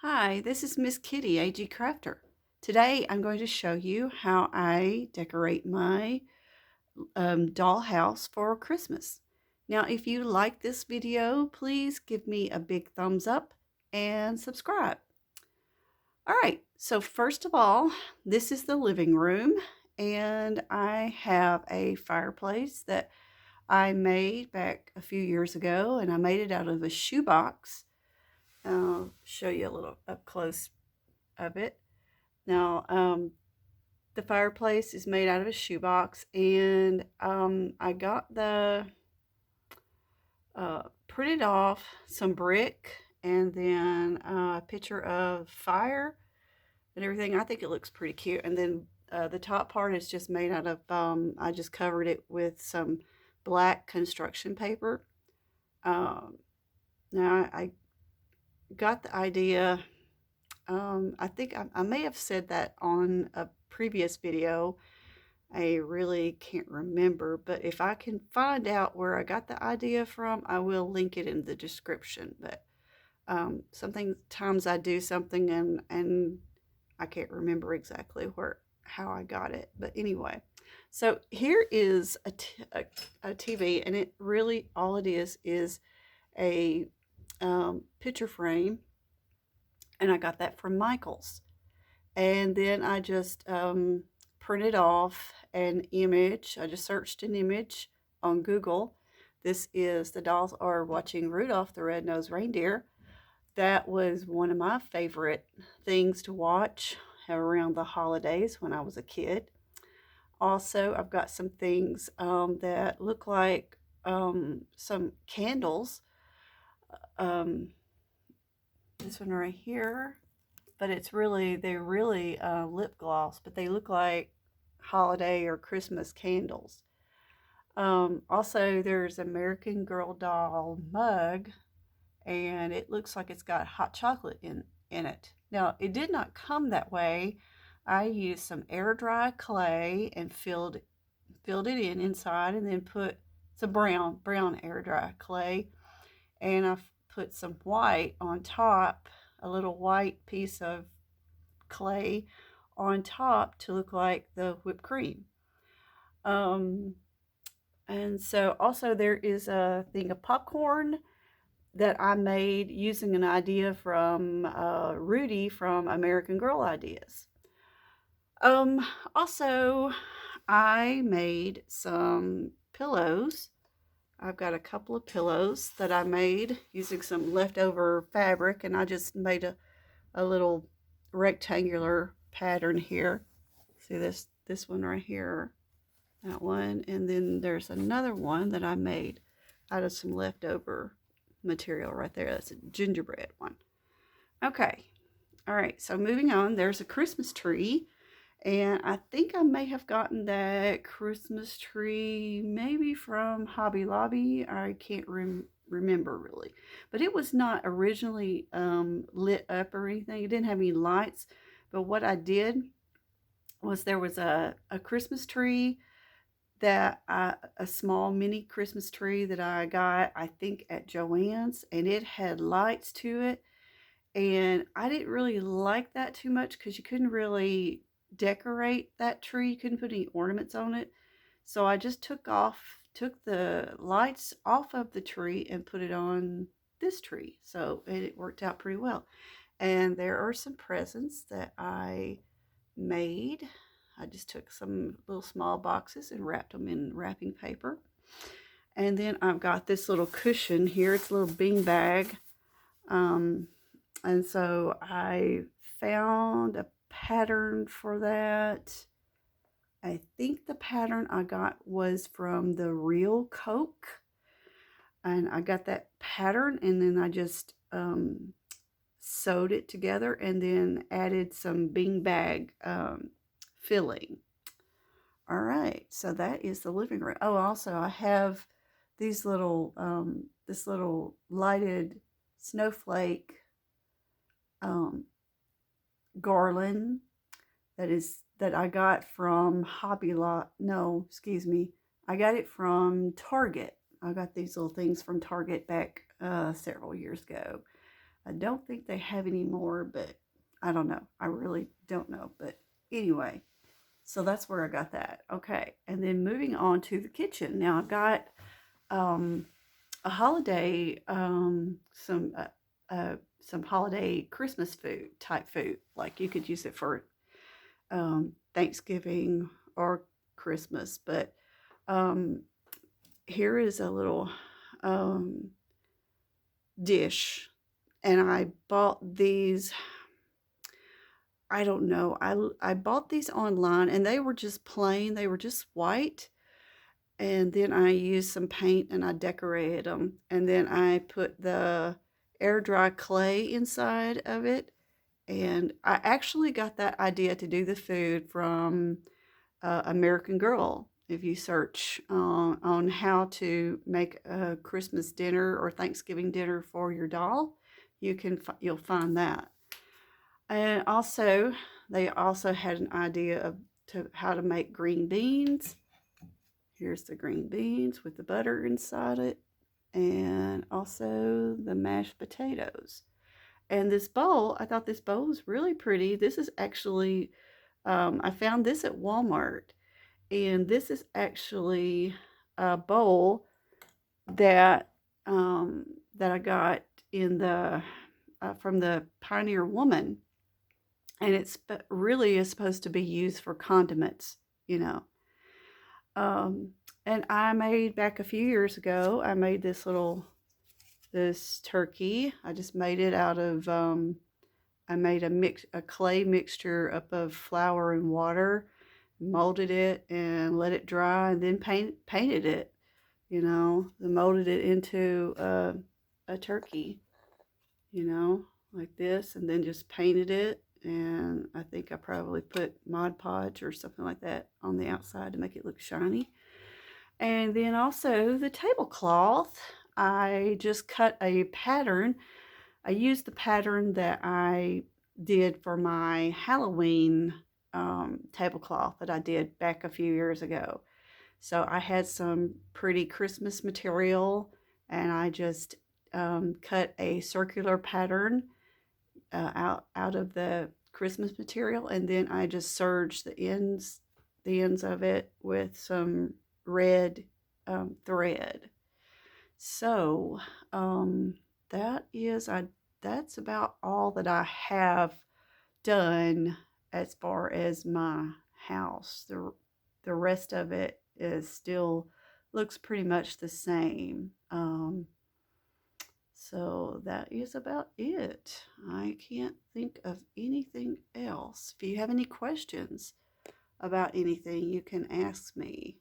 Hi, this is Miss Kitty, AG Crafter. Today I'm going to show you how I decorate my dollhouse for Christmas. Now, if you like this video, please give me a big thumbs up and subscribe. All right, so first of all, this is the living room, and I have a fireplace that I made back a few years ago, and I made it out of a shoebox. I'll show you a little up close of it. Now, the fireplace is made out of a shoebox, and I got the printed off some brick and then a picture of fire and everything. I think it looks pretty cute. And then the top part is just made out of, I just covered it with some black construction paper. Um, now, I got the idea. I think I may have said that on a previous video. I really can't remember, but if I can find out where I got the idea from, I will link it in the description. But sometimes I do something and I can't remember exactly how I got it. But anyway, so here is a TV, and it really all it is a picture frame, and I got that from Michael's. And then I just printed off an image. I just searched an image on Google. This is the dolls are watching Rudolph the Red-Nosed Reindeer. That was one of my favorite things to watch around the holidays when I was a kid. Also, I've got some things that look like some candles. Um, this one right here, but they're really lip gloss, but they look like holiday or Christmas candles. Also, there's American Girl doll mug, and it looks like it's got hot chocolate in it. Now, it did not come that way. I used some air dry clay and filled it in inside, and then put some brown air dry clay, and I put some white on top, a little white piece of clay on top to look like the whipped cream. Um, and so also there is a thing of popcorn that I made using an idea from Rudy from American Girl Ideas. Also, I made some pillows. I've got a couple of pillows that I made using some leftover fabric, and I just made a little rectangular pattern here. See this one right here, that one, and then there's another one that I made out of some leftover material right there. That's a gingerbread one. Okay, all right, so moving on, there's a Christmas tree, and I think I may have gotten that Christmas tree maybe from Hobby Lobby. I can't remember really, but it was not originally lit up or anything. It didn't have any lights, but what I did was there was a Christmas tree a small mini Christmas tree that I got, I think, at Joann's, and it had lights to it. And I didn't really like that too much because you couldn't really decorate that tree. You couldn't put any ornaments on it. So I just took the lights off of the tree and put it on this tree. So it worked out pretty well. And there are some presents that I made. I just took some little small boxes and wrapped them in wrapping paper. And then I've got this little cushion here. It's a little bean bag. And so I found a pattern for that. I think the pattern I got was from the Real Coke. And I got that pattern, and then I just sewed it together and then added some beanbag filling. All right, so that is the living room. Oh, also I have these little this little lighted snowflake garland that I got from Hobby Lobby. No, excuse me, I got it from Target. I got these little things from Target back several years ago. I don't think they have any more, but I don't know. I really don't know. But anyway, so that's where I got that. Okay. And then moving on to the kitchen. Now I've got um, a holiday, some holiday Christmas food type food. Like you could use it for Thanksgiving or Christmas. But um, here is a little um, dish, and I bought these. I don't know. I bought these online, and they were just plain. They were just white, and then I used some paint and I decorated them, and then I put the air dry clay inside of it. And I actually got that idea to do the food from American Girl. If you search on how to make a Christmas dinner or Thanksgiving dinner for your doll, you'll find that. And also, they also had an idea of how to make green beans. Here's the green beans with the butter inside it, and also the mashed potatoes. And this bowl, I thought this bowl was really pretty. This is actually, I found this at Walmart, and this is actually a bowl that that I got in the from the Pioneer Woman, and it's really is supposed to be used for condiments, you know. Um, and I made back a few years ago. I made this turkey. I just made it out of I made a clay mixture up of flour and water, molded it and let it dry, and then painted it. You know, and molded it into a turkey. You know, like this, and then just painted it. And I think I probably put Mod Podge or something like that on the outside to make it look shiny. And then also the tablecloth, I just cut a pattern. I used the pattern that I did for my Halloween tablecloth that I did back a few years ago. So I had some pretty Christmas material, and I just cut a circular pattern out of the Christmas material, and then I just serged the ends of it with some red thread. So that is I that's about all that I have done as far as my house. The rest of it is still looks pretty much the same. So that is about it. I can't think of anything else. If you have any questions about anything, you can ask me.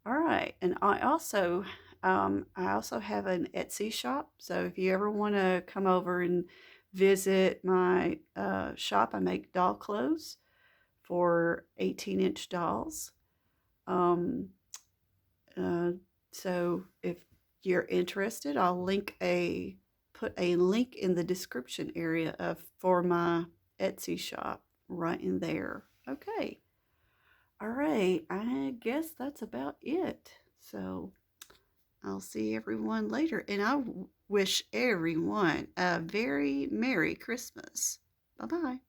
All right, and I also have an Etsy shop. So if you ever want to come over and visit my shop, I make doll clothes for 18-inch dolls. Um, uh, so if you're interested, put a link in the description area for my Etsy shop right in there. Okay. All right. I guess that's about it. So I'll see everyone later, and I wish everyone a very Merry Christmas. Bye-bye.